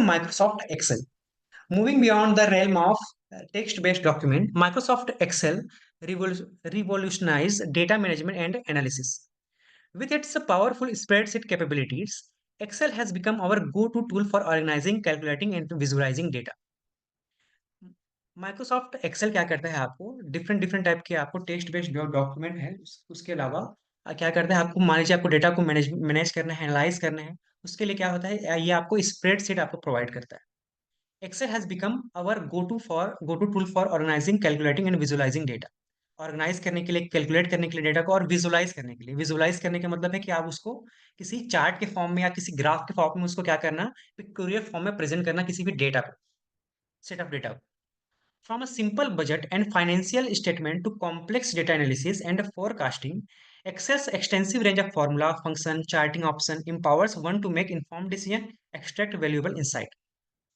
Microsoft Excel. Moving beyond the realm of text-based document, Microsoft Excel revolutionized data management and analysis. With its powerful spreadsheet capabilities, Excel has become our go-to tool for organizing, calculating, and visualizing data. Microsoft Excel क्या करता है आपको different different type के आपको text based जो document है उसके अलावा क्या करता है आपको मान लीजिए आपको डेटा को मैनेज मैनेज करना है एनालाइज करना है उसके लिए क्या होता है ये आपको स्प्रेडशीट आपको प्रोवाइड करता है Excel has become our go to tool for organising calculating and visualising data organise करने के लिए कैलकुलेट करने के लिए डेटा को और विजुअलाइज करने के लिए विजुअलाइज करने का मतलब है कि आप उसको किसी चार्ट के फॉर्म में या किसी ग्राफ के फॉर्म में उसको क्या करना पिक्टोरियल फॉर्म में प्रेजेंट करना किसी भी डेटा को set of data from a simple budget and financial statement to complex data analysis and forecasting, Excel's extensive range of formula, function, charting option empowers one to make informed decision, extract valuable insight.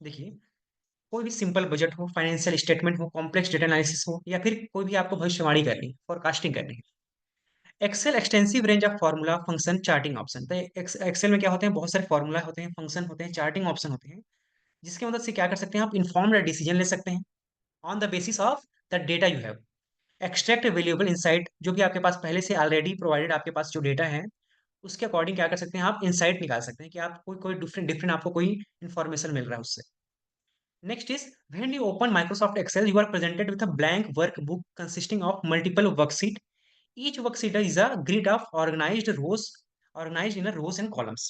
देखिए कोई भी simple budget हो financial statement हो complex data analysis हो या फिर कोई भी आपको भविष्यवाणी करनी है फोरकास्टिंग करनी है Excel extensive range of formula function charting option तो एक्सेल में क्या होते हैं बहुत सारे फार्मूला होते हैं फंक्शन होते हैं चार्टिंग ऑप्शन होते हैं जिसकी मदद से क्या कर सकते हैं आप इन्फॉर्म्ड डिसीजन ले सकते हैं on the basis of the data you have extract valuable insight जो कि आपके पास पहले से ऑलरेडी प्रोवाइडेड आपके पास जो डेटा है उसके अकॉर्डिंग क्या कर सकते हैं आप इंसाइट निकाल सकते हैं कि आप कोई कोई डिफरेंट डिफरेंट आपको कोई इन्फॉर्मेशन मिल रहा है उससे next is when you open Microsoft Excel you are presented with a blank workbook consisting of multiple worksheet each worksheet is a grid of organized in a rows and columns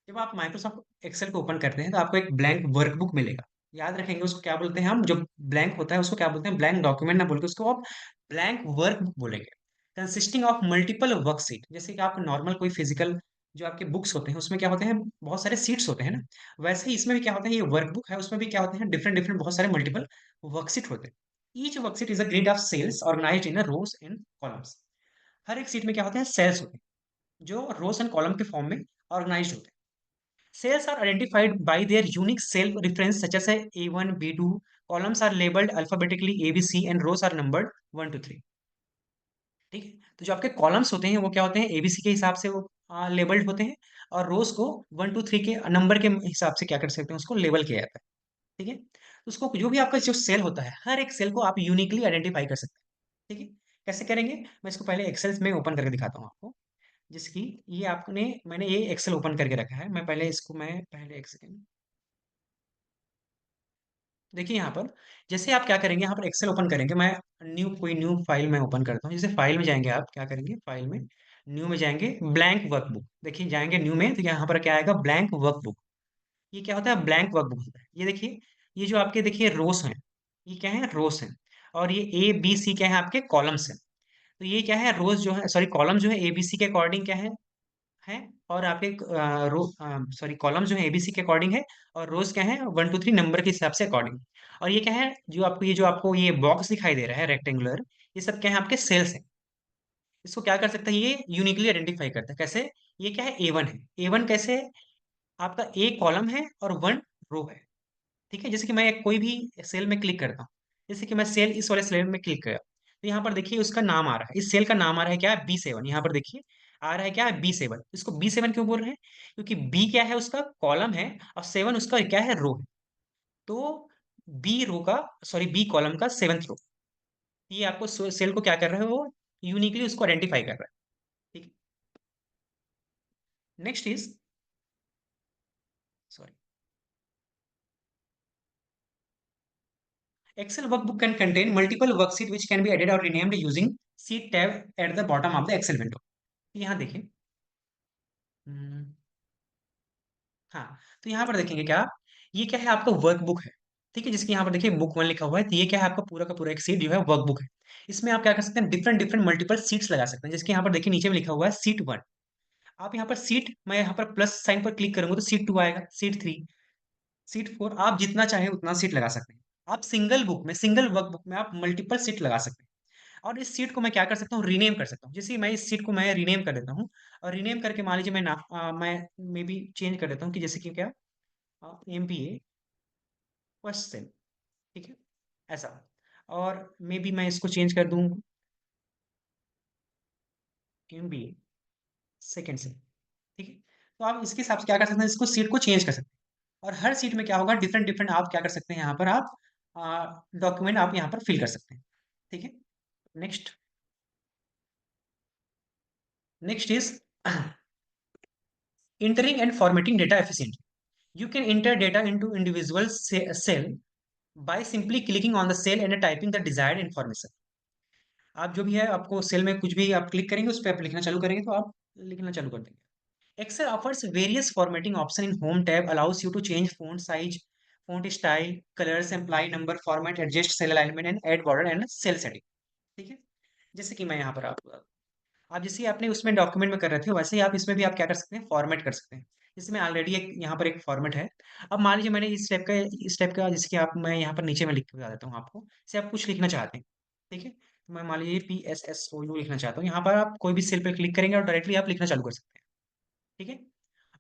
जब आप Microsoft Excel को open करते हैं तो आपको एक blank workbook मिलेगा याद रखेंगे उसको क्या बोलते हैं हम जो ब्लैंक होता है उसको क्या बोलते हैं ब्लैंक डॉक्यूमेंट ना बोल के उसको आप ब्लैंक वर्कबुक बोलेंगे कंसिस्टिंग ऑफ मल्टीपल वर्कशीट जैसे कि आप नॉर्मल कोई फिजिकल जो आपके बुक्स होते हैं उसमें क्या होते हैं बहुत सारे सीट्स होते हैं ना वैसे ही इसमें भी क्या होता है ये वर्कबुक है उसमें भी क्या होते हैं डिफरेंट डिफरेंट बहुत सारे मल्टीपल वर्कशीट होते हैं each worksheet is a grid of cells organized in a rows and columns हर एक सीट में क्या होते हैं सेल्स होते हैं जो रोज एंड कॉलम के फॉर्म में ऑर्गेनाइज होते हैं Cells are identified by their unique cell reference such as a A1, B2. Columns are labeled alphabetically A, B, C and rows are numbered 1 to 3. ठीक है तो जो आपके कॉलम्स होते हैं वो क्या होते हैं एबीसी के हिसाब से वो लेबल्ड होते हैं और रोज को 1 2 3 के नंबर के हिसाब से क्या कर सकते हैं उसको लेबल किया जाता है ठीक है तो उसको जो भी आपका जो सेल होता है हर एक सेल को आप यूनिकली आइडेंटिफाई कर सकते हैं ठीक है कैसे करेंगे मैं इसको पहले एक्सेल में ओपन करके दिखाता हूँ आपको जैसे कि ये आपने मैंने ये एक्सेल ओपन करके रखा है मैं पहले एक सेकंड देखिए यहाँ पर जैसे आप क्या करेंगे यहाँ पर एक्सेल ओपन करेंगे मैं न्यू फाइल मैं ओपन करता हूँ जैसे फाइल में जाएंगे आप क्या करेंगे फाइल में न्यू में जाएंगे ब्लैंक वर्कबुक देखिए जाएंगे न्यू में तो यहाँ पर क्या आएगा ब्लैंक वर्कबुक ये क्या होता है ब्लैंक वर्कबुक होता है ये देखिए ये जो आपके देखिए रोस हैं ये क्या है रोस हैं और ये ए बी सी क्या है आपके कॉलम्स हैं तो ये क्या है रोज जो है सॉरी कॉलम जो है एबीसी के अकॉर्डिंग क्या है और आपके रो सॉरी कॉलम जो है एबीसी के अकॉर्डिंग है और रोज क्या है 1 2 3 नंबर के हिसाब से अकॉर्डिंग और ये क्या है जो आपको ये बॉक्स दिखाई दे रहा है रेक्टेंगुलर ये सब क्या है आपके सेल्स है इसको क्या कर सकते हैं ये यूनिकली आइडेंटिफाई करता है कैसे ये क्या है ए1 है ए1 कैसे है आपका ए कॉलम है और 1 रो है ठीक है जैसे कि मैं कोई भी सेल में क्लिक करता हूँ जैसे कि मैं सेल इस वाले सेल में क्लिक किया तो यहाँ पर देखिए उसका नाम आ रहा है इस सेल का नाम आ रहा है क्या है B7 यहाँ पर देखिए आ रहा है क्या है B7 इसको B7 क्यों बोल रहे हैं क्योंकि बी क्या है उसका कॉलम है और 7 उसका क्या है रो है तो बी रो का सॉरी बी कॉलम का 7th रो ये आपको सेल को क्या कर रहा है वो यूनिकली उसको आइडेंटिफाई कर रहा है ठीक है next is sorry Excel workbook can contain multiple worksheet which can be added or renamed using sheet tab at the bottom of the Excel window. यहाँ देखिए हाँ तो यहाँ पर देखेंगे क्या ये क्या है आपका वर्कबुक है ठीक है जिसकी यहाँ पर देखिए बुक 1 लिखा हुआ है तो ये क्या है आपका पूरा का पूरा एक सीट जो है वर्कबुक है इसमें आप क्या कर सकते हैं डिफरेंट डिफरेंट मल्टीपल सीट्स लगा सकते हैं जिसके यहाँ पर देखिए नीचे में लिखा हुआ है सीट 1 आप यहाँ पर सीट मैं यहाँ पर प्लस साइन पर क्लिक करूंगा तो सीट 2 आएगा सीट 3 सीट 4 आप जितना चाहें उतना सीट लगा सकते हैं आप सिंगल वर्कबुक में आप मल्टीपल सीट लगा सकते हैं और इस सीट को मैं क्या कर सकता हूँ रीनेम कर सकता हूँ जैसे मैं इस सीट को मैं रीनेम कर देता हूँ और रीनेम करके मान लीजिए मैं मे बी चेंज कर देता हूँ कि जैसे कि क्या MBA फर्स्ट सेम ठीक है ऐसा और मे बी मैं इसको चेंज कर दूँ MBA सेकेंड सेम ठीक है तो आप इसके हिसाब से क्या कर सकते हैं इसको सीट को चेंज कर सकते हैं और हर सीट में क्या होगा, डिफरेंट डिफरेंट आप क्या कर सकते हैं, यहाँ पर आप डॉक्यूमेंट आप यहाँ पर फिल कर सकते हैं। ठीक है। Next, next is entering and formatting data efficiently. You can enter data into individual cell by simply clicking on the cell and typing the desired information. आप जो भी है, आपको सेल में कुछ भी आप क्लिक करेंगे, उस पर आप लिखना चालू करेंगे तो आप लिखना चालू कर देंगे। Excel offers various formatting option in Home tab, allows you to change font size, font style, colors, imply number, format, adjust cell alignment and add border and cell setting। ठीक है। जैसे कि मैं यहाँ पर आपको, आप जैसे आपने उसमें डॉक्यूमेंट में कर रहे थे, वैसे ही आप इसमें भी आप क्या कर सकते हैं, फॉर्मेट कर सकते हैं। जैसे मैं ऑलरेडी एक यहाँ पर एक फॉर्मेट है। अब मान लीजिए मैंने इस स्टेप का जैसे कि आप, मैं यहाँ पर नीचे में लिख के बता देता हूँ आपको, जैसे आप कुछ लिखना चाहते हैं। ठीक है, तो मैं मान लीजिए PSSOU लिखना चाहता हूँ, यहाँ पर आप कोई भी सेल पर क्लिक करेंगे और डायरेक्टली आप लिखना चालू कर सकते हैं। ठीक है।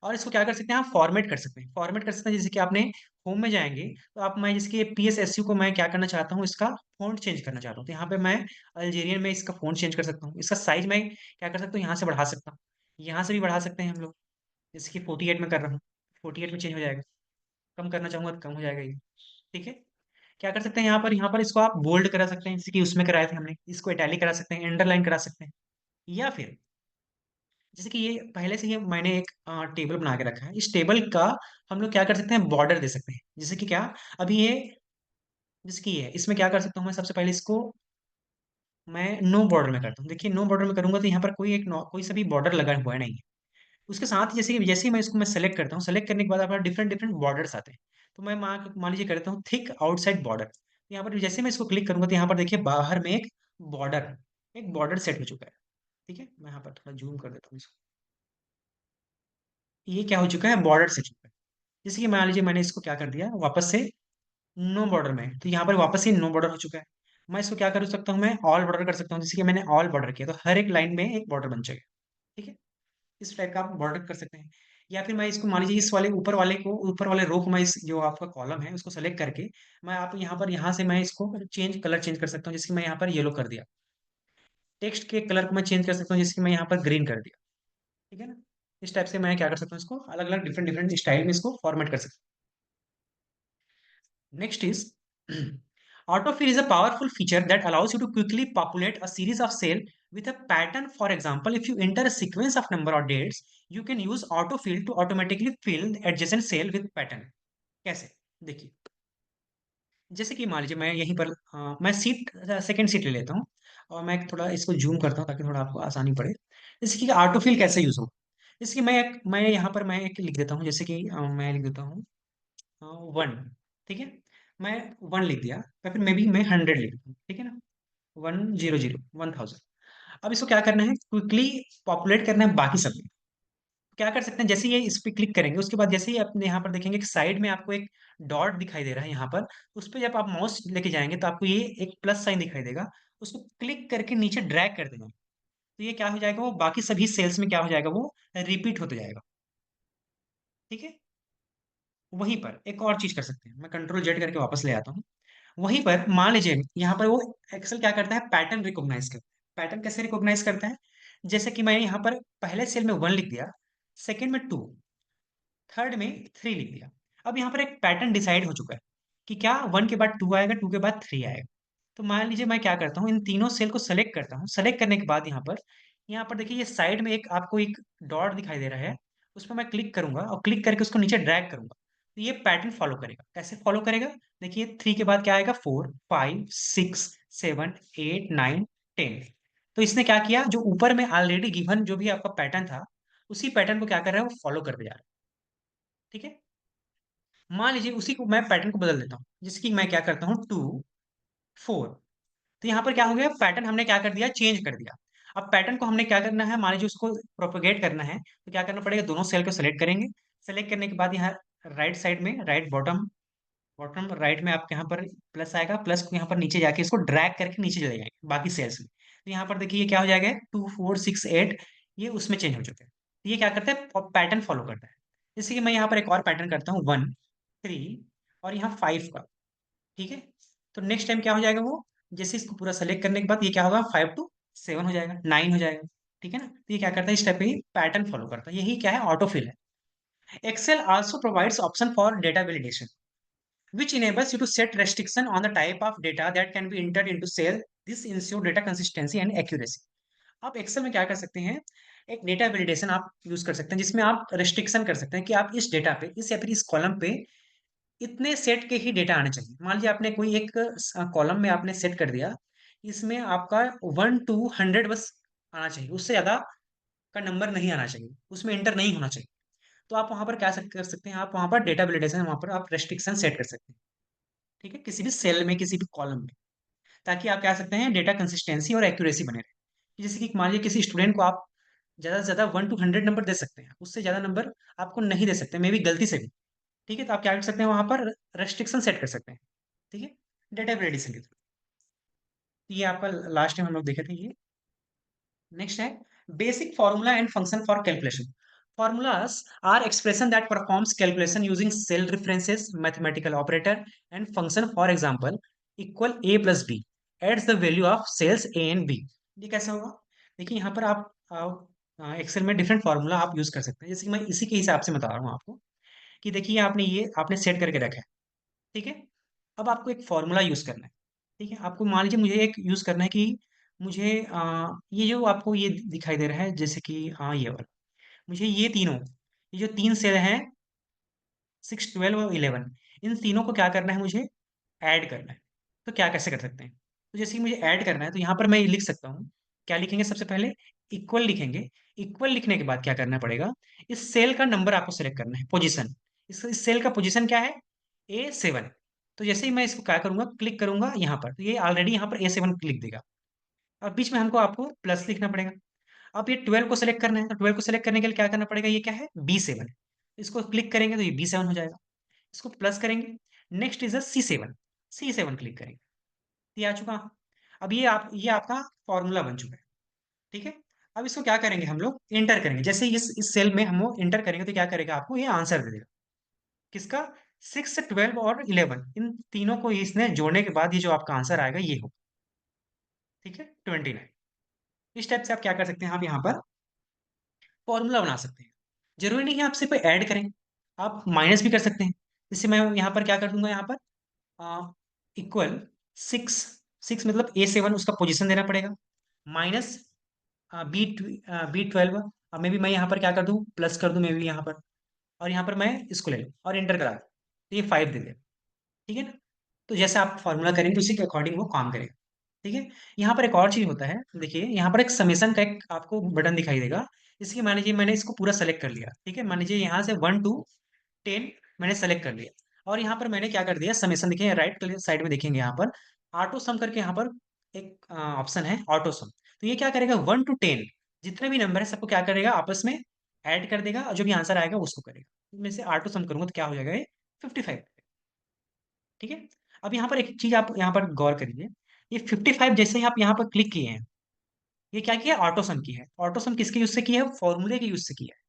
और इसको क्या कर सकते हैं, आप फॉर्मेट कर सकते हैं। फॉर्मेट कर सकते हैं जैसे कि आपने होम में जाएंगे, तो आप, मैं जिसके PSSU को मैं क्या करना चाहता हूँ, इसका फ़ॉन्ट चेंज करना चाहता हूँ, तो यहाँ पे मैं अल्जेरियन में इसका फ़ॉन्ट चेंज कर सकता हूँ। इसका साइज़ मैं क्या कर सकता हूँ, यहाँ से बढ़ा सकता हूँ। यहाँ से भी बढ़ा सकते हैं हम लोग, जैसे कि 48 में कर रहा हूँ, 48 में चेंज हो जाएगा। कम करना चाहूँगा तो कम हो जाएगा ये। ठीक है। क्या कर सकते हैं यहाँ पर इसको आप बोल्ड करा सकते हैं, जैसे कि उसमें कराए थे हमने, इसको इटैलिक करा सकते हैं, अंडरलाइन करा सकते हैं। या फिर जैसे कि ये पहले से ही मैंने एक टेबल बना के रखा है, इस टेबल का हम लोग क्या कर सकते हैं, बॉर्डर दे सकते हैं। जैसे कि क्या, अभी ये जैसे कि ये इसमें क्या कर सकता हूँ, मैं सबसे पहले इसको मैं नो बॉर्डर में करता हूँ। देखिए नो बॉर्डर में करूंगा तो यहाँ पर कोई सा भी बॉर्डर लगा हुआ है नहीं है। उसके साथ ही जैसे ही मैं इसको मैं सेलेक्ट करता हूँ, सेलेक्ट करने के बाद आप डिफरेंट डिफरेंट बॉर्डर्स आते हैं। तो मैं मान मान लीजिए करता हूँ थिक आउटसाइड बॉर्डर। यहाँ पर जैसे मैं इसको क्लिक करूंगा तो यहाँ पर देखिए बाहर में एक बॉर्डर सेट हो चुका है। ठीक है, मैं यहाँ पर थोड़ा जूम कर देता हूँ इसको। ये क्या हो चुका है, बॉर्डर सेट हो चुका है। जैसे कि मान लीजिए मैंने इसको क्या कर दिया वापस से नो बॉर्डर में, तो यहाँ पर वापस से नो बॉर्डर हो चुका है। मैं इसको क्या कर सकता हूँ, मैं ऑल बॉर्डर कर सकता हूँ। जैसे कि मैंने ऑल बॉर्डर किया तो हर एक लाइन में एक बॉर्डर बन जाएगा। ठीक है, इस टाइप का आप बॉर्डर कर सकते हैं। या फिर मैं इसको मान लीजिए इस वाले ऊपर वाले रो को मैं इस जो आपका कॉलम है उसको सेलेक्ट करके मैं आप यहाँ से मैं इसको कलर चेंज कर सकता हूँ। जैसे कि मैं यहाँ पर येलो कर दिया, टेक्स्ट के कलर को मैं चेंज कर सकता हूँ, जैसे कि मैं यहाँ पर ग्रीन कर दिया। ठीक है ना। इस टाइप से मैं क्या कर सकता हूँ, इसको अलग अलग डिफरेंट डिफरेंट स्टाइल में इसको फॉर्मेट कर सकता हूँ। Next is autofill is a powerful feature that allows you to quickly populate a series of cell with a pattern. For example, if you enter a sequence of number or dates, you can use autofill to automatically fill the adjacent cell with pattern। कैसे, देखिए जैसे कि मान लीजिए मैं यहीं पर मैं सेकंड सीट ले लेता हूँ और मैं थोड़ा इसको जूम करता हूँ ताकि थोड़ा आपको आसानी पड़े। जैसे कि ऑटोफिल कैसे यूज हो, जैसे कि मैं यहाँ पर मैं एक लिख देता हूँ, जैसे कि मैं लिख देता हूँ 1। ठीक है, मैं 1 लिख दिया, या फिर मे बी मैं 100 लिख दूँ। ठीक है ना, 100, 1000। अब इसको क्या करना है, क्विकली पॉपुलेट करना है बाकी सब में। क्या कर सकते हैं, जैसे ये इस पे क्लिक करेंगे उसके बाद जैसे ही अपने यहाँ पर देखेंगे कि साइड में आपको एक डॉट दिखाई दे रहा है यहाँ पर, उस पर जब आप माउस लेके जाएंगे तो आपको ये एक प्लस साइन दिखाई देगा। उसको क्लिक करके नीचे ड्रैग कर देना, तो ये क्या हो जाएगा, वो बाकी सभी सेल्स में क्या हो जाएगा, वो रिपीट होते जाएगा। ठीक है। वहीं पर एक और चीज कर सकते हैं, मैं कंट्रोल Z करके वापस ले आता हूँ। वहीं पर मान लीजिए यहाँ पर वो एक्सेल क्या करता है, पैटर्न रिकॉग्नाइज करता है। पैटर्न कैसे रिकॉग्नाइज करता है, जैसे कि मैंने यहाँ पर पहले सेल में 1 लिख दिया, सेकंड में 2, थर्ड में 3 लिख दिया। अब यहाँ पर एक पैटर्न डिसाइड हो चुका है कि क्या 1 के बाद 2 आएगा, 2 के बाद 3 आएगा। तो मान लीजिए मैं क्या करता हूँ, इन तीनों सेल को सेलेक्ट करता हूँ। सेलेक्ट करने के बाद यहाँ पर देखिए ये साइड में एक आपको एक डॉट दिखाई दे रहा है, उस पर मैं क्लिक करूंगा और क्लिक करके उसको नीचे ड्रैग करूंगा, तो ये पैटर्न फॉलो करेगा। कैसे फॉलो करेगा, देखिए 3 के बाद क्या आएगा, 4, 5, 6, 7, 8, 9, 10। तो इसने क्या किया, जो ऊपर में ऑलरेडी गिवन जो भी आपका पैटर्न था, उसी पैटर्न को क्या कर रहा है, वो फॉलो करते जा रहा है। ठीक है। मान लीजिए उसी को मैं पैटर्न को बदल देता हूँ, जैसे कि मैं क्या करता हूँ 2, 4। तो यहाँ पर क्या हो गया, पैटर्न हमने क्या कर दिया, चेंज कर दिया। अब पैटर्न को हमने क्या करना है, मान लीजिए उसको प्रोपेगेट करना है, तो क्या करना पड़ेगा, दोनों सेल को सेलेक्ट करेंगे। सेलेक्ट करने के बाद यहाँ राइट साइड में, राइट बॉटम बॉटम राइट में आपके यहाँ पर प्लस आएगा, प्लस को यहाँ पर नीचे जाके इसको ड्रैग करके नीचे चले जाएंगे बाकी सेल्स में। तो यहाँ पर देखिए ये क्या हो जाएगा, 2, 4, 6, 8, ये उसमें चेंज हो चुके हैं। तो ये क्या करता है, पैटर्न फॉलो करता है। जैसे कि मैं यहाँ पर एक और पैटर्न करता हूँ, 1, 3 और यहाँ 5 का। ठीक है। तो नेक्स्ट टाइम क्या हो जाएगा, वो जैसे इसको पूरा सेलेक्ट करने के बाद ये क्या होगा, 5 to 7 हो जाएगा, 9 हो जाएगा। ठीक है ना, तो ये क्या करता है, इस टाइप पे पैटर्न फॉलो करता है। यही क्या है, ऑटोफिल है। Excel also provides option for data validation, which enables you to set restriction on the type of data that can be entered into cell. This ensure data consistency and accuracy. आप Excel में क्या कर सकते हैं, एक data validation आप use कर सकते हैं जिसमें आप रेस्ट्रिक्शन कर सकते हैं कि आप इस डेटा पे, इस या फिर इस कॉलम पे इतने सेट के ही डेटा आने चाहिए। मान लीजिए आपने कोई एक कॉलम में आपने सेट कर दिया, इसमें आपका 1 to 100 बस आना चाहिए, उससे ज्यादा का नंबर नहीं आना चाहिए, उसमें इंटर नहीं होना चाहिए। तो आप वहां पर क्या कर सकते हैं, आप वहां पर डेटा वैलिडेशन, वहां पर आप रेस्ट्रिक्शन सेट कर सकते हैं। ठीक है, किसी भी सेल में, किसी भी कॉलम में, ताकि आप क्या सकते हैं, डेटा कंसिस्टेंसी और एक्यूरेसी बने रहे। जैसे कि मान लीजिए किसी स्टूडेंट को आप ज्यादा से ज्यादा 1 to 100 नंबर दे सकते हैं, उससे ज्यादा नंबर आपको नहीं दे सकते, मे बी गलती से भी। ठीक है, तो आप क्या कर सकते हैं, वहां पर रेस्ट्रिक्शन सेट कर सकते हैं। ठीक है, डेटा वैलिडेशन के थ्रू। ये आपका लास्ट टाइम हम लोग देखे थे ये। नेक्स्ट है basic formula and function for calculation. Formulas are expression that performs calculation using cell references, mathematical operator, and function. For example, equal a plus b adds the value of cells a and b. ये कैसे होगा? देखिए यहाँ पर आप Excel में different formula आप use कर सकते हैं, जैसे कि मैं इसी के हिसाब से बता रहा हूँ आपको कि देखिए आपने ये आपने सेट करके रखा है। ठीक है, अब आपको एक फॉर्मूला यूज करना है। ठीक है, आपको मान लीजिए मुझे एक यूज करना है कि मुझे ये जो आपको ये दिखाई दे रहा है, जैसे कि ये वाला, मुझे ये तीनों, ये जो तीन सेल हैं, 6, 12 और 11, इन तीनों को क्या करना है, मुझे ऐड करना है। तो क्या कैसे कर सकते हैं? तो जैसे कि मुझे ऐड करना है, तो यहाँ पर मैं ये लिख सकता हूँ। क्या लिखेंगे सबसे पहले? इक्वल लिखेंगे। इक्वल लिखने के बाद क्या करना पड़ेगा, इस सेल का नंबर आपको सेलेक्ट करना है, पोजीशन। इस सेल का पोजीशन क्या है? A7। तो जैसे ही मैं इसको क्या करूंगा, क्लिक करूंगा यहाँ पर, तो ये ऑलरेडी यहाँ पर A7 लिख देगा। अब बीच में हमको आपको प्लस लिखना पड़ेगा। अब ये 12 को सेलेक्ट करना है, तो 12 को सेलेक्ट करने के लिए क्या करना पड़ेगा, ये क्या है, B7। इसको क्लिक करेंगे तो ये B7 हो जाएगा। इसको प्लस करेंगे। Next is C7। C7 click करेंगे, ये आ चुका। अब ये आपका फॉर्मूला बन चुका है। ठीक है, अब इसको क्या करेंगे, हम लोग इंटर करेंगे। जैसे ही इस सेल में हम लोग इंटर करेंगे, तो क्या करेगा, आपको ये आंसर दे देगा। किसका? 6, 12 और 11, इन तीनों को इसने जोड़ने के बाद ये जो आपका आंसर आएगा ये हो। ठीक है, 29। इस टाइप से आप क्या कर सकते हैं, आप यहाँ पर फॉर्मूला बना सकते हैं। जरूरी नहीं है आप सिर्फ ऐड करें, आप माइनस भी कर सकते हैं। जैसे मैं यहाँ पर क्या कर दूंगा, यहाँ पर इक्वल 6। 6 मतलब A7, उसका पोजीशन देना पड़ेगा, माइनस B12। अब मे भी मैं यहाँ पर क्या कर दूँ, प्लस कर दूँ मे भी यहाँ पर, और यहाँ पर मैं इसको ले लूँ और एंटर करा दूँ, तो ये 5 दे दे। ठीक है ना? तो जैसे आप फॉर्मूला करेंगे उसी के अकॉर्डिंग वो काम करेगा। ठीक है, यहाँ पर एक और चीज होता है, देखिए यहाँ पर एक समेसन का एक आपको बटन दिखाई देगा। इसकी मान लीजिए मैंने इसको पूरा सेलेक्ट कर लिया। ठीक है, मान लीजिए यहाँ से 1 to 10 मैंने सेलेक्ट कर लिया, और यहाँ पर मैंने क्या कर दिया, समेसन। देखिए राइट साइड में देखेंगे यहाँ पर ऑटो सम करके यहाँ पर एक ऑप्शन है, ऑटो सम। तो ये क्या करेगा, 1 to 10 जितने भी नंबर है सबको क्या करेगा, आपस में ऐड कर देगा, और जो भी आंसर आएगा उसको करेगा। मैं से ऑटो सम करूंगा तो क्या हो जाएगा, ये 55। ठीक है, अब यहाँ पर एक चीज आप यहाँ पर गौर करिए, ये 55 जैसे ही आप यहाँ पर क्लिक किए हैं, ये क्या किया, ऑटोसम की है। ऑटोसम किसके यूज से किया है, फॉर्मूले के यूज से किया है।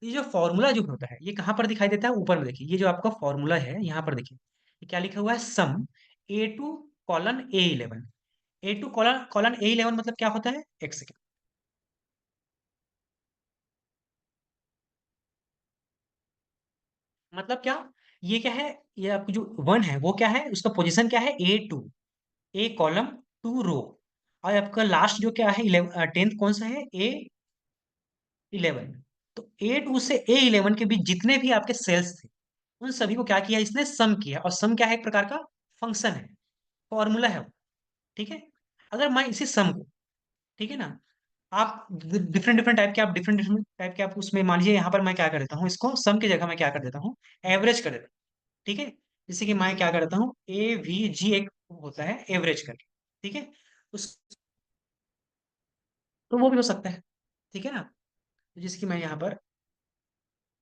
ये जो फॉर्मूला जो होता है, ये कहाँ पर दिखाई देता है, ऊपर में देखिए, ये जो आपका फॉर्मूला है यहाँ पर देखिए, ये क्या लिखा हुआ है, सम A2:A11। A2:A11 मतलब क्या होता है, एक सेकेंड, मतलब क्या, ये क्या है, ये आपको जो वन है वो क्या है, उसका पोजीशन क्या है, A2, A कॉलम 2 रो। और आपका लास्ट जो क्या है, 10th कौन सा है, A11। तो A2 से A11 के बीच जितने भी आपके सेल्स थे, उन सभी को क्या किया, इसने सम किया। और सम क्या है, एक प्रकार का फंक्शन है, फॉर्मूला है वो। ठीक है, अगर मैं इसी सम को, ठीक है ना, आप डिफरेंट डिफरेंट टाइप के, आप डिफरेंट डिफरेंट टाइप के आप उसमें, मान लीजिए यहाँ पर मैं क्या कर देता हूँ, इसको सम की जगह मैं क्या कर देता हूँ, एवरेज कर देता हूँ। ठीक है, जैसे कि मैं क्या करता हूँ, AVG एक होता है एवरेज करके। ठीक है, उस तो वो भी हो सकता है। ठीक है ना, तो जैसे कि मैं यहाँ पर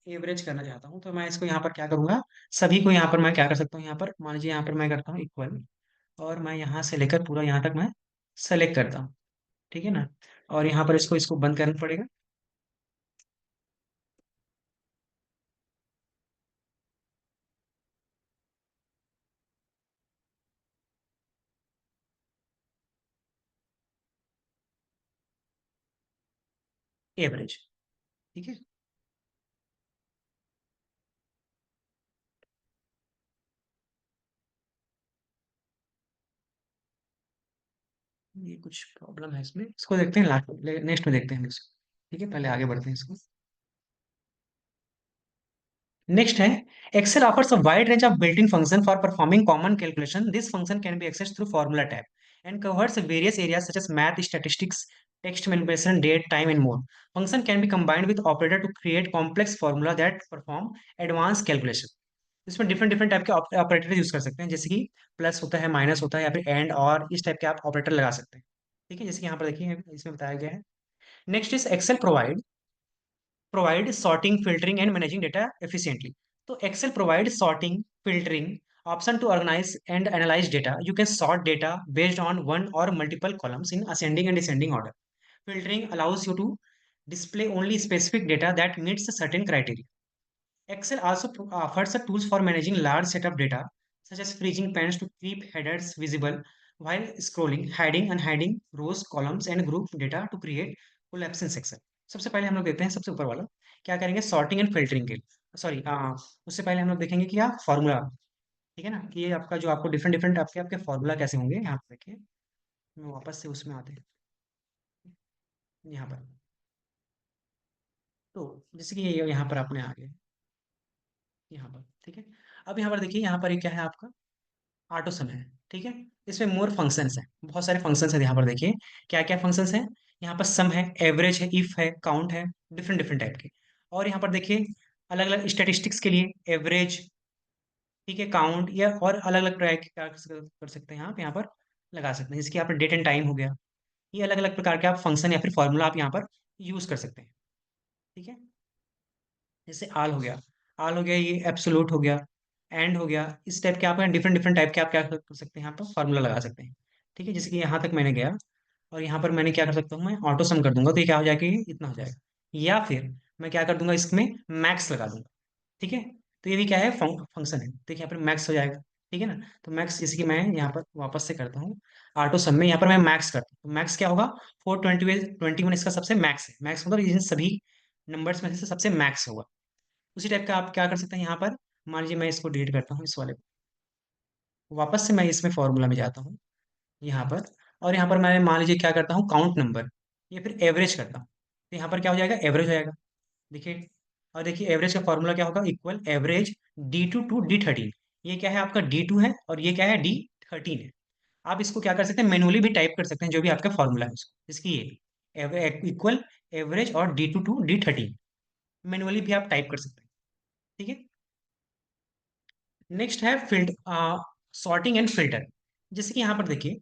एवरेज करना चाहता हूँ, तो मैं इसको यहाँ पर क्या करूंगा, सभी को यहाँ पर मैं क्या कर सकता हूँ, यहाँ पर मान लीजिए यहाँ पर मैं करता हूँ इक्वल, और मैं यहाँ से लेकर पूरा यहाँ तक मैं सेलेक्ट करता हूँ। ठीक है ना, और यहाँ पर इसको इसको बंद करना पड़ेगा। एवरेज। ठीक है, ये कुछ प्रॉब्लम है इसमें, इसको देखते हैं लास्ट, नेक्स्ट में देखते हैं इसको। ठीक है, पहले आगे बढ़ते हैं इसको। नेक्स्ट है, Excel offers a wide range of built-in function for performing common calculation. This function can be accessed through Formula tab and covers various areas such as math, statistics, text manipulation, date, time, and more. Function can be combined with operator to create complex formula that perform advanced calculation. इसमें different different type के operator use कर सकते हैं, जैसे कि plus होता है, minus होता है, या फिर एंड और इस टाइप के आप ऑपरेटर लगा सकते हैं। ठीक है, जैसे कि यहाँ पर देखिए इसमें बताया गया है। Next is Excel provide sorting, filtering, and managing data efficiently. So Excel provides sorting, filtering, option to organize and analyze data. You can sort data based on one or multiple columns in ascending and descending order. Filtering allows you to display only specific data that meets a certain criteria. Excel also offers tools for managing large set of data, such as freezing pans to keep headers visible while scrolling, hiding, unhiding rows, columns, and group data to create collapse section. सबसे पहले हम लोग देखते हैं सबसे ऊपर वाला, क्या करेंगे सॉर्टिंग एंड फिल्टरिंग के लिए। सॉरी, उससे पहले हम लोग देखेंगे कि आप फॉर्मूला, ठीक है ना, कि ये आपका जो आपको डिफरेंट डिफरेंट आपके आपके फॉर्मूला कैसे होंगे, यहाँ पे देखिए। मैं वापस से उसमें आते हैं यहाँ पर। तो जैसे कि ये यहाँ पर आपने आ गए यहाँ पर, ठीक है। अब यहाँ पर देखिए, यहाँ पर ये क्या है आपका ऑटो सम है। ठीक है, इसमें मोर फंक्शंस हैं, बहुत सारे फंक्शंस हैं। यहाँ पर देखिए क्या क्या फंक्शंस हैं। यहाँ पर सम है, एवरेज है, इफ है, काउंट है, डिफरेंट डिफरेंट टाइप के। और यहाँ पर देखिए अलग अलग स्टैटिस्टिक्स के लिए एवरेज, ठीक है, काउंट, या और अलग अलग ट्राई कर सकते हैं आप यहाँ पर लगा सकते हैं। जिसकी यहाँ पर डेट एंड टाइम हो गया, ये अलग अलग प्रकार के आप फंक्शन या फिर फॉर्मूला आप यहाँ पर यूज कर सकते हैं। ठीक है, जैसे आल हो गया, ये एब्सोलूट हो गया, एंड हो गया, इस टाइप के आप डिफरेंट डिफरेंट टाइप के आप क्या कर सकते हैं, यहाँ पर फॉर्मूला लगा सकते हैं। ठीक है, जैसे कि यहाँ तक मैंने गया, और यहाँ पर मैंने क्या कर सकता हूँ, मैं ऑटो सम कर दूंगा, तो ये क्या हो जाएगा, ये इतना हो जाएगा। या फिर मैं क्या कर दूंगा, इसमें मैक्स लगा दूंगा। ठीक है, तो ये भी क्या है, फंक्शन है। देखिए यहाँ पर मैक्स हो जाएगा। ठीक है ना, तो मैक्स जैसे कि मैं यहाँ पर वापस से करता हूँ ऑटो सम में, यहाँ पर मैं मैक्स करता हूँ, तो मैक्स क्या होगा, 421 इसका सबसे मैक्स है। मैक्स मतलब इन सभी नंबर्स में से सबसे मैक्स होगा। उसी टाइप का आप क्या कर सकते हैं यहाँ पर। मान लीजिए मैं इसको डिलीट करता हूँ इस वाले को, वापस से मैं इसमें फॉर्मूला में जाता हूँ यहाँ पर, और यहाँ पर मैं मान लीजिए क्या करता हूँ, काउंट नंबर या फिर एवरेज करता हूँ, तो यहाँ पर क्या हो जाएगा, एवरेज हो जाएगा। देखिए, और देखिए एवरेज का फॉर्मूला क्या होगा, equal average D2 to D13। ये क्या है आपका, D2 है, और ये क्या है, D13 है। आप इसको क्या कर सकते हैं, मैनुअली भी टाइप कर सकते हैं, जो भी आपका फॉर्मूला है उसको, इसकी ये इक्वल एवरेज और D2 to D13 मैनुअली भी आप टाइप कर सकते हैं। ठीक है, नेक्स्ट है फिल्ट सॉर्टिंग एंड फिल्टर। जैसे कि यहाँ पर देखिए,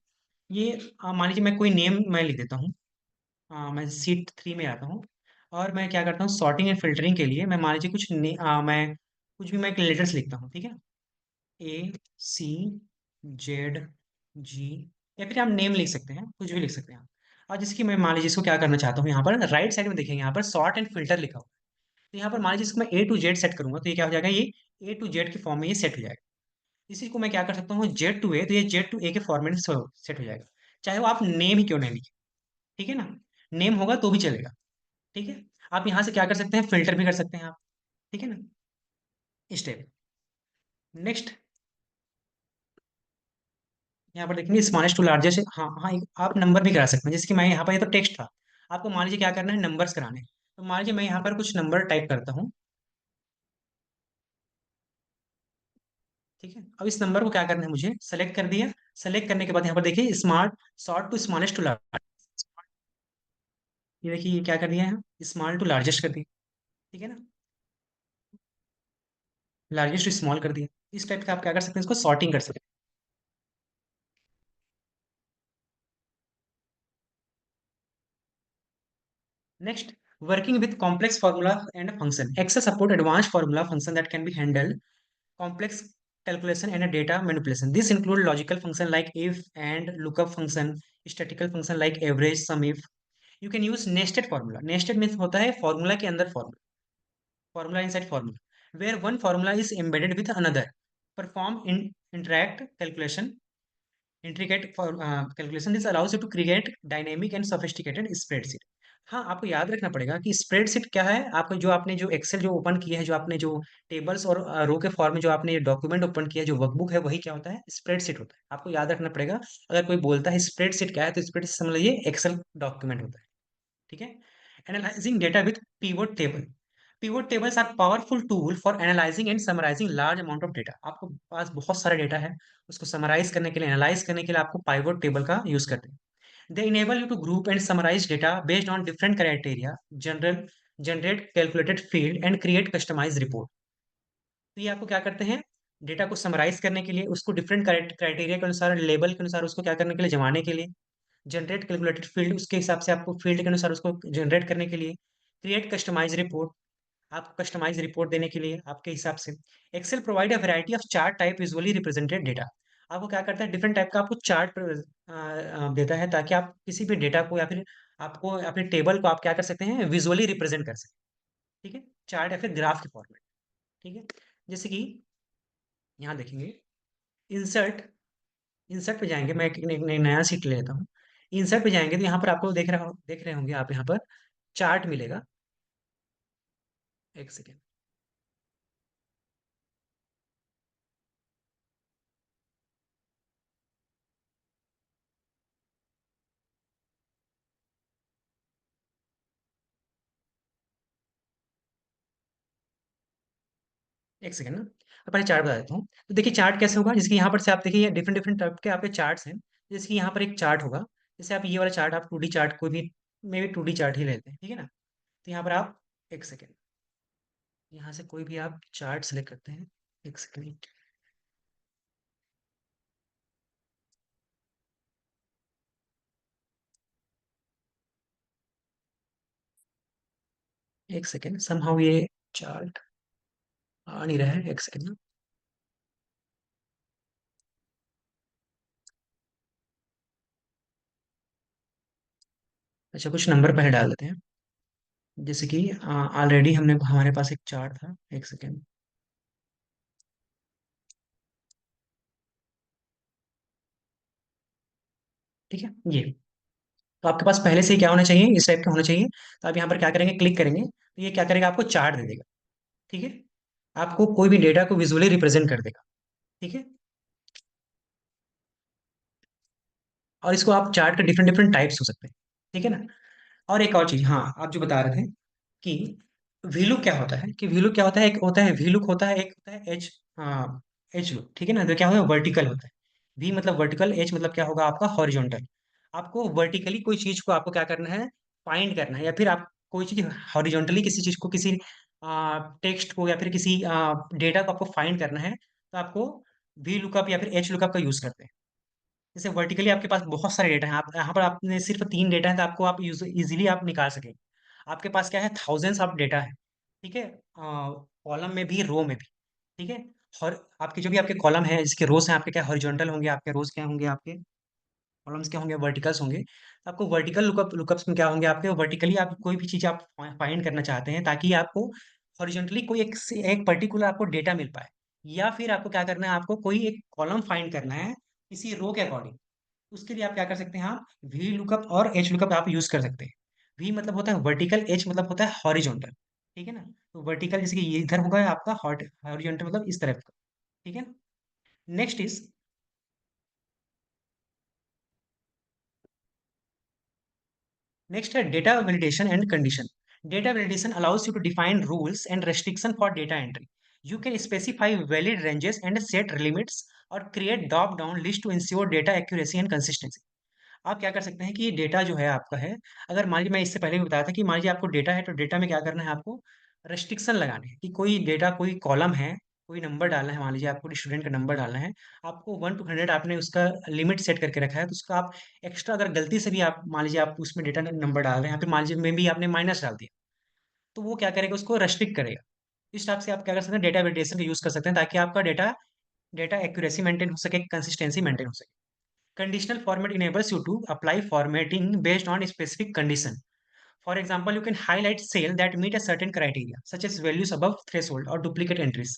ये मान लीजिए मैं कोई नेम मैं लिख देता हूँ। मैं सीट 3 में आता हूँ, और मैं क्या करता हूँ, सॉर्टिंग एंड फिल्टरिंग के लिए मैं मान लीजिए मैं कुछ भी मैं लेटर्स लिखता हूँ। ठीक है, A C Z G, या फिर आप नेम लिख सकते हैं, कुछ भी लिख सकते हैं आप। और जैसे कि मैं मान लीजिए इसको क्या करना चाहता हूँ, यहाँ पर राइट साइड में देखेंगे, यहाँ पर सॉर्ट एंड फिल्टर लिखा हुआ है। तो यहाँ पर मान लीजिए इसको मैं A to Z सेट करूंगा, तो ये क्या हो जाएगा, ये A to Z के फॉर्म में ये सेट हो जाएगा। इसी को मैं क्या कर सकता हूँ, Z to A, तो ये Z to A के फॉर्मेट में सेट हो जाएगा, चाहे वो आप नेम ही क्यों नहीं लिखे। ठीक है ना, नेम होगा तो भी चलेगा। ठीक है, आप यहाँ से क्या कर सकते हैं, फिल्टर भी कर सकते हैं आप। ठीक है ना, स्टेप नेक्स्ट, यहाँ पर देखेंगे स्मॉलेस्ट टू लार्जेस्ट। हाँ हाँ, आप नंबर भी करा सकते हैं, जैसे कि मैं यहाँ पर, ये तो टेक्स्ट था, आपको मान लीजिए क्या करना है, नंबर्स कराने हैं। तो मान लीजिए मैं यहाँ पर कुछ नंबर टाइप करता हूँ। ठीक है, अब इस नंबर को क्या करना है, मुझे सेलेक्ट कर दिया। सेलेक्ट करने के बाद यहाँ पर देखिए smart sort to smallest to largest, ये देखिए ये क्या कर दिया है, स्मॉल टू लार्जेस्ट कर दिया। ठीक है ना, लार्जेस्ट टू स्मॉल कर दिया। इस टाइप का आप क्या कर सकते हैं, इसको सॉर्टिंग कर सकते हैं। Next, working with complex formula and function. Excel support advance formula function that can be handle complex calculation and a data manipulation. This include logical function like if and lookup function, statistical function like average, sum if. You can use nested formula. Nested means होता है formula के अंदर formula, formula inside formula, where one formula is embedded with another. Perform interact calculation, intricate calculation. This allows you to create dynamic and sophisticated spreadsheet. हाँ, आपको याद रखना पड़ेगा कि स्प्रेडशीट क्या है, आपको जो आपने जो एक्सेल जो ओपन किया है, जो आपने जो टेबल्स और रो के फॉर्म में जो आपने डॉक्यूमेंट ओपन किया है, जो वर्कबुक है, वही क्या होता है? स्प्रेडशीट होता है। आपको याद रखना पड़ेगा, अगर कोई बोलता है स्प्रेडशीट क्या है, तो स्प्रेडशीट समझ लीजिए एक्सेल डॉक्यूमेंट होता है, ठीक है? Analysing data with pivot table. Pivot tables are powerful tool for analysing and summarising large amount of data. आपको पास बहुत सारा डेटा है, उसको समराइज करने के लिए, एनालाइज करने के लिए आपको पाइवोट टेबल का यूज करते हैं। They enable you to group and summarize data based on different criteria, general, generate calculated field and create customized report. तो ये आपको क्या करते हैं? डेटा को समराइज करने के लिए, उसको डिफरेंट क्राइटेरिया के अनुसार, लेवल के अनुसार उसको क्या करने के लिए, जमाने के लिए, जनरेट कैलकुलेटेड फील्ड, उसके हिसाब से आपको फील्ड के अनुसार उसको जनरेट करने के लिए, क्रिएट कस्टमाइज रिपोर्ट, आपको कस्टमाइज रिपोर्ट देने के लिए आपके हिसाब से। Excel provide a variety of chart type visually represented data. आपको क्या करता है? डिफरेंट टाइप का आपको चार्ट देता है, ताकि आप किसी भी डेटा को या फिर आपको अपने टेबल को आप क्या कर सकते हैं? विजुअली रिप्रेजेंट कर सकते हैं, ठीक है? चार्ट या फिर ग्राफ के फॉर्मेट, ठीक है? जैसे कि यहाँ देखेंगे, इंसर्ट, इंसर्ट पे जाएंगे, मैं एक नया सीट ले लेता हूँ। इंसर्ट पे जाएंगे तो यहाँ पर आपको देख रहे होंगे आप, यहाँ पर चार्ट मिलेगा। एक सेकेंड। एक सेकंड ना, मैं पहले चार्ट बता देता हूँ। तो देखिए चार्ट कैसे होगा, जैसे कि यहाँ पर से आप देखिए डिफरेंट डिफरेंट टाइप के आपके चार्ट्स हैं। जैसे कि यहाँ पर एक चार्ट होगा, जैसे आप ये वाला चार्ट, आप 2D चार्ट कोई भी, मे भी 2D चार्ट ही लेते हैं, ठीक है ना? तो यहाँ पर आप, एक सेकेंड, यहाँ से कोई भी आप चार्ट सेलेक्ट करते हैं। एक सेकेंड, एक सेकेंड, समहाउ ये चार्ट आ नहीं रहा है, एक सेकेंड ना। अच्छा, कुछ नंबर पहले डाल देते हैं। जैसे कि ऑलरेडी हमने, हमारे पास एक चार्ट था, एक सेकेंड, ठीक है ये। तो आपके पास पहले से ही क्या होना चाहिए? इस टाइप का होना चाहिए। तो आप यहाँ पर क्या करेंगे? क्लिक करेंगे तो ये क्या करेगा? आपको चार्ट दे देगा, ठीक है? आपको कोई भी डेटा को विजुअली रिप्रेजेंट कर देगा, ठीक है? और इसको आप चार्ट के डिफरेंट डिफरेंट टाइप्स हो सकते हैं, ठीक है ना? और एक और चीज, हाँ, आप जो बता रहे थे कि वीलुक क्या होता है, कि वीलुक क्या होता है? एक होता है वीलुक, होता है एक होता है एच, हाँ, एच लुक, ठीक है ना? तो क्या होता है? वर्टिकल होता है। वी मतलब वर्टिकल, एच मतलब क्या होगा आपका? हॉरिजॉन्टल। आपको वर्टिकली कोई चीज को आपको क्या करना है? फाइंड करना है, या फिर आप कोई चीज हॉरिजॉन्टली किसी चीज को, किसी टेक्स्ट को या फिर किसी डेटा को आपको फाइंड करना है, तो आपको वी लुकअप या फिर एच लुकअप का यूज करते हैं। जैसे वर्टिकली आपके पास बहुत सारे डेटा हैं, आप यहाँ पर आपने सिर्फ 3 डेटा है, तो आपको आप इजीली आप निकाल सकेंगे। आपके पास क्या है? थाउजेंड्स ऑफ डेटा है, ठीक है? कॉलम में भी, रो में भी, ठीक है? और आपके जो भी आपके कॉलम है, जिसके रोज हैं आपके, क्या हॉरिजॉन्टल होंगे, आपके रोज क्या होंगे, आपके कॉलम्स क्या होंगे? वर्टिकल्स होंगे। तो आपको वर्टिकल लुकअप्स में क्या होंगे आपके? वर्टिकली आप कोई भी चीज आप फाइंड करना चाहते हैं, ताकि आपको हॉरिजॉन्टली कोई एक पर्टिकुलर आपको डेटा मिल पाए, या फिर आपको क्या करना है? आपको कोई एक कॉलम फाइंड करना है किसी रो के अकॉर्डिंग। उसके लिए आप क्या कर सकते हैं? आप वी लुकअप और एच लुकअप आप यूज कर सकते हैं। वी मतलब होता है वर्टिकल, एच मतलब होता है हॉरिजॉन्टल, ठीक है ना? तो वर्टिकल जैसे कि ये इधर होगा आपका, हॉरिजॉन्टल मतलब इस तरफ का, ठीक है? नेक्स्ट इज, नेक्स्ट है data validation and condition. Data validation allows you to define rules and restriction for data entry. You can specify valid ranges and set limits, और create drop down list to ensure data accuracy and consistency. आप क्या कर सकते हैं कि ये data जो है आपका है, अगर मान लीजिए, मैं इससे पहले भी बताया था कि मान लीजिए आपको डेटा है, तो डेटा में क्या करना है आपको? रेस्ट्रिक्शन लगाने हैं, कि कोई डेटा, कोई कॉलम है, कोई नंबर डालना है, मान लीजिए आपको स्टूडेंट का नंबर डालना है, आपको 1 to 100 आपने उसका लिमिट सेट करके रखा है, तो उसका आप एक्स्ट्रा अगर गलती से भी आप मान लीजिए आप उसमें डेटा नंबर डाल रहे हैं, फिर मान लीजिए में भी आपने माइनस डाल दिया, तो वो क्या करेगा? उसको रेस्ट्रिक्ट करेगा। इस टाइप से आप क्या कर सकते हैं? डेटा वेलिडेशन का यूज कर सकते हैं, ताकि आपका डेटा डेटा एक्यूरेसी मेंटेन हो सके, कंसिस्टेंसी मेंटेन हो सके। Conditional format enables you to apply formatting based on specific condition. For example, you can highlight cell that meet a certain criteria, such as values above threshold or duplicate entries.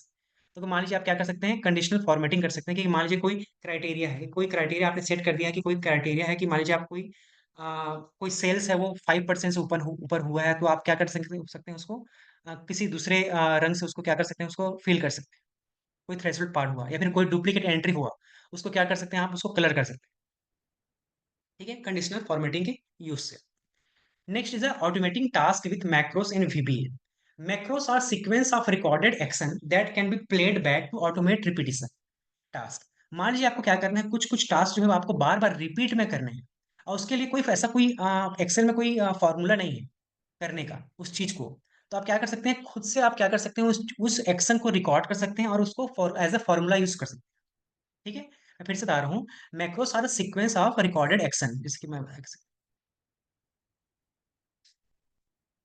तो मान लीजिए आप क्या कर सकते हैं? कंडीशनल फॉर्मेटिंग कर सकते हैं, कि मान लीजिए कोई क्राइटेरिया है, कोई क्राइटेरिया आपने सेट कर दिया है, कि कोई क्राइटेरिया है कि मान लीजिए आप कोई कोई सेल्स है वो 5% से ऊपर हुआ है, तो आप क्या कर सकते हैं उसको किसी दूसरे रंग से उसको क्या कर सकते हैं, उसको फिल कर सकते हैं। कोई थ्रेशोल्ड पार हुआ या फिर कोई डुप्लीकेट एंट्री हुआ, उसको क्या कर सकते हैं, आप उसको कलर कर सकते हैं। ठीक है, कंडीशनल फॉर्मेटिंग के यूज से। Next is automating task with macros in VBA. Macros are sequence of recorded action that can be played back to automate repetition task. मान लीजिए आपको क्या करना है, कुछ कुछ टास्क जो है वो आपको बार बार रिपीट में करने हैं, और उसके लिए कोई ऐसा कोई एक्सेल में कोई फॉर्मूला नहीं है करने का उस चीज को। तो आप क्या कर सकते हैं, खुद से आप क्या कर सकते हैं, उस एक्शन को रिकॉर्ड कर सकते हैं और उसको एज अ फॉर्मूला यूज कर सकते हैं। ठीक है, मैं फिर से बता रहा हूँ। Macros are the sequence of recorded action, जैसे कि मैं,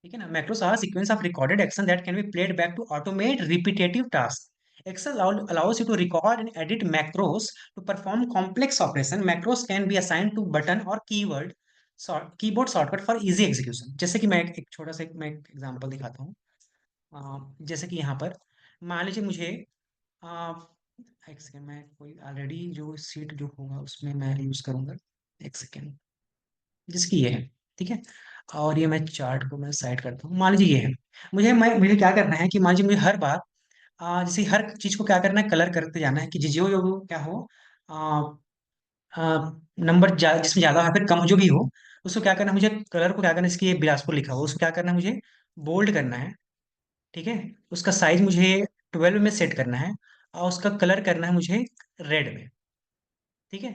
ठीक है ना, macros are sequence of recorded action that can be played back to automate repetitive task. Excel allows you to record and edit macros to perform complex operation. Macros can be assigned to button or keyboard shortcut for easy execution. जैसे कि मैं एक छोटा सा मैं example दिखाता हूँ। जैसे कि यहाँ पर मान लीजिए मुझे अ, एक सेकेंड, मैं कोई ऑलरेडी जो सीट जो होगा उसमें मैं यूज करूंगा। एक सेकेंड, जिसकी ये है, ठीक है। और ये मैं चार्ट को मैं साइड करता हूँ, मान लीजिए ये है। मुझे क्या करना है कि मान लीजिए मुझे हर बार जैसे हर चीज को क्या करना है, कलर करते जाना है कि जो जो क्या हो, नंबर जिसमें ज्यादा हो या फिर कम जो भी हो, उसको क्या करना है, मुझे कलर को क्या करना है, इसकी ये बिलासपुर लिखा हुआ उसको क्या करना है, मुझे बोल्ड करना है। ठीक है, उसका साइज मुझे 12 में सेट करना है, और उसका कलर करना है मुझे रेड में। ठीक है,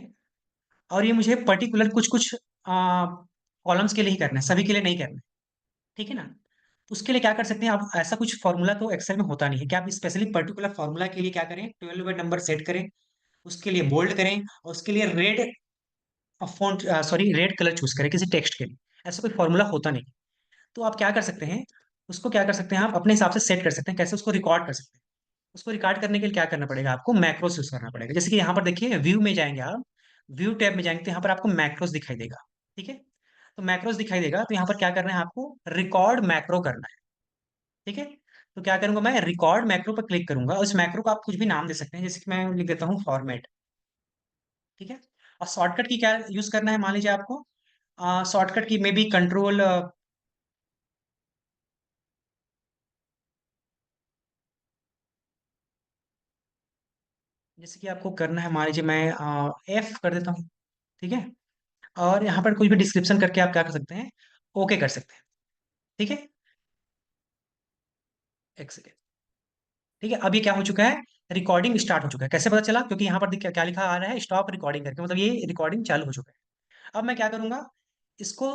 और ये मुझे पर्टिकुलर कुछ कुछ कॉलम्स के लिए ही करना है, सभी के लिए नहीं करना है। ठीक है ना। उसके लिए क्या कर सकते हैं आप, ऐसा कुछ फॉर्मूला तो एक्सेल में होता नहीं है कि आप स्पेशली पर्टिकुलर फॉर्मूला के लिए क्या करें, 12 नंबर सेट करें, उसके लिए बोल्ड करें, और उसके लिए red font sorry red colour choose करें किसी टेक्स्ट के लिए। ऐसा कोई फॉर्मूला होता नहीं। तो आप क्या कर सकते हैं, उसको क्या कर सकते हैं, आप अपने हिसाब से सेट कर सकते हैं, कैसे उसको रिकॉर्ड कर सकते हैं। उसको रिकॉर्ड करने के लिए क्या करना पड़ेगा, आपको मैक्रोस यूज करना पड़ेगा। जैसे कि यहाँ पर देखिए, व्यू में जाएंगे आप, व्यू टैब में जाएंगे तो यहाँ पर आपको मैक्रोस दिखाई देगा। ठीक है, तो मैक्रोस दिखाई देगा, तो यहाँ पर क्या करना है आपको, रिकॉर्ड मैक्रो करना है। ठीक है, तो क्या करूंगा मैं, रिकॉर्ड मैक्रो पर क्लिक करूंगा, उस मैक्रो को आप कुछ भी नाम दे सकते हैं, जैसे कि मैं लिख देता हूँ फॉर्मेट। ठीक है, और शॉर्टकट की क्या यूज करना है, मान लीजिए आपको शॉर्टकट की मे बी कंट्रोल, जैसे कि आपको करना है, मान लीजिए मैं F कर देता हूँ। ठीक है, और यहाँ पर कुछ भी डिस्क्रिप्शन करके आप क्या कर सकते हैं, ओके कर सकते हैं। ठीक है, एक सेकेंड। ठीक है, अब ये क्या हो चुका है, रिकॉर्डिंग स्टार्ट हो चुका है। कैसे पता चला, क्योंकि यहाँ पर क्या लिखा आ रहा है, स्टॉप रिकॉर्डिंग करके, मतलब ये रिकॉर्डिंग चालू हो चुका है। अब मैं क्या करूंगा, इसको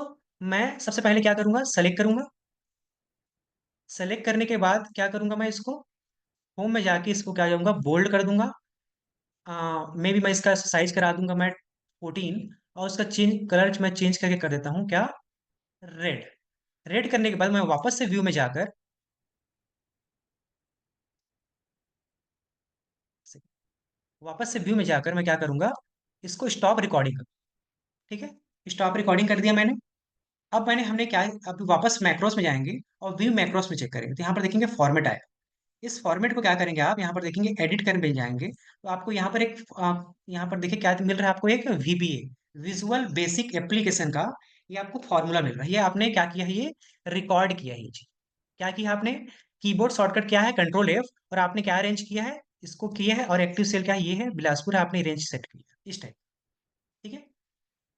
मैं सबसे पहले क्या करूंगा, सेलेक्ट करूंगा। सेलेक्ट करने के बाद क्या करूंगा, मैं इसको होम में जाके इसको क्या जाऊंगा, बोल्ड कर दूंगा। मे बी मैं इसका साइज करा दूंगा मैं 14, और उसका चेंज कलर मैं चेंज करके कर देता हूँ क्या, रेड। रेड करने के बाद मैं वापस से व्यू में जाकर, वापस से व्यू में जाकर मैं क्या करूंगा, इसको स्टॉप रिकॉर्डिंग कर। ठीक है, स्टॉप रिकॉर्डिंग कर दिया मैंने। अब हमने क्या, अब वापस मैक्रोस में जाएंगे और व्यू मैक्रोस में चेक करेंगे, तो यहाँ पर देखेंगे फॉर्मेट आएगा। इस फॉर्मेट को क्या करेंगे, आप यहाँ पर देखेंगे एडिट करने मिल जाएंगे, तो आपको यहाँ पर यहाँ पर देखिए क्या मिल रहा है, आपको एक VBA, विजुअल बेसिक एप्लीकेशन का ये आपको फॉर्मूला मिल रहा है। ये आपने क्या किया है, ये रिकॉर्ड किया है ये चीज। क्या किया आपने, कीबोर्ड शॉर्टकट क्या है, Ctrl+F, और आपने क्या अरेंज किया है, इसको किया है, और एक्टिव सेल क्या है, ये है बिलासपुर, आपने रेंज सेट किया इस टाइप। ठीक है,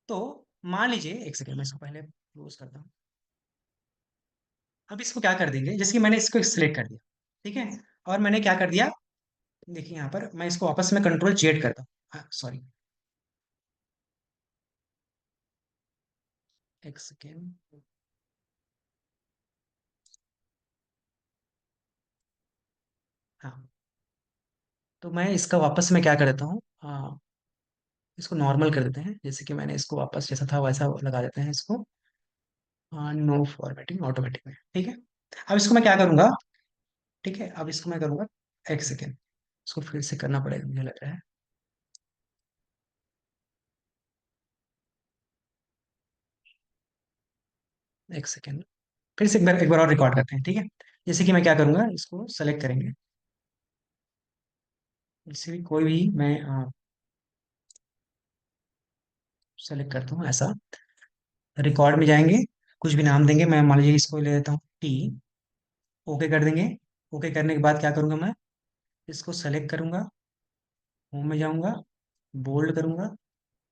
तो मान लीजिए, एक सेकंड मैं इसको पहले क्लोज करता हूँ। अब इसको क्या कर देंगे, जैसे कि मैंने इसको सिलेक्ट कर दिया। ठीक है, और मैंने क्या कर दिया, देखिए यहाँ पर मैं इसको वापस में Ctrl+Z करता हूँ, सॉरी, एक सेकेंड। हाँ, तो मैं इसका वापस में क्या कर देता हूँ, इसको नॉर्मल कर देते हैं, जैसे कि मैंने इसको वापस जैसा था वैसा लगा देते हैं इसको, नो फॉर्मेटिंग ऑटोमेटिक में। ठीक है, अब इसको मैं क्या करूंगा, ठीक है, अब इसको मैं करूंगा, एक सेकेंड, इसको फिर से करना पड़ेगा मुझे लग रहा है। एक सेकेंड, फिर से एक बार और रिकॉर्ड करते हैं। ठीक है, जैसे कि मैं क्या करूंगा, इसको सेलेक्ट करेंगे, जैसे भी कोई भी मैं सेलेक्ट करता हूँ ऐसा। रिकॉर्ड में जाएंगे, कुछ भी नाम देंगे, मैं मान लीजिए इसको ले लेता हूँ टी। ओके कर देंगे। ओके करने के बाद क्या करूँगा मैं, इसको सेलेक्ट करूँगा, होम में जाऊँगा, बोल्ड करूँगा,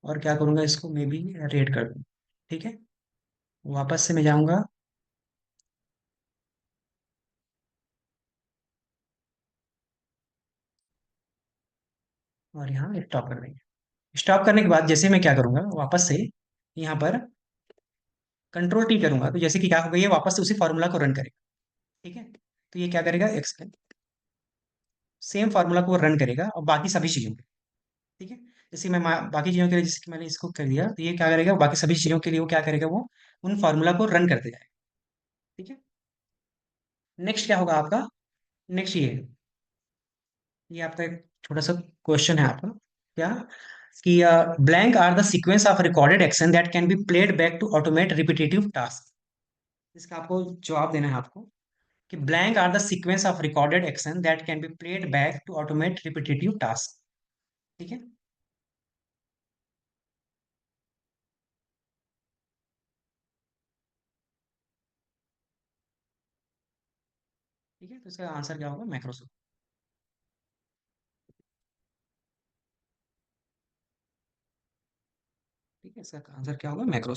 और क्या करूँगा, इसको मे बी रेड कर दूँ। ठीक है। वापस से मैं जाऊँगा, और यहाँ स्टॉप कर देंगे। स्टॉप करने के बाद जैसे मैं क्या करूँगा, वापस से यहाँ पर कंट्रोल टी करूँगा, तो जैसे कि क्या हो गई है, वापस से उसी फार्मूला को रन करेगा। ठीक है। तो ये क्या करेगा, एक्स सेम फार्मूला को रन करेगा और बाकी सभी चीज़ों के। ठीक है। जैसे मैं बाकी चीज़ों के लिए, जैसे कि मैंने इसको कर दिया, तो ये क्या करेगा, बाकी सभी चीज़ों के लिए वो क्या करेगा, वो उन फार्मूला को रन करते जाएगा। ठीक है। नेक्स्ट क्या होगा आपका, नेक्स्ट ये आपका एक छोटा सा क्वेश्चन है आपका, क्या कि blank are the sequence of recorded action that can be played back to automate repetitive task. इसका आपको जवाब देना है आपको, कि blank are the sequence of recorded action that can be played back to automate repetitive task. ठीक है। ठीक है, तो इसका आंसर क्या होगा, मैक्रोसॉफ्ट। ठीक है, इसका आंसर क्या होगा, मैक्रोसॉफ्ट।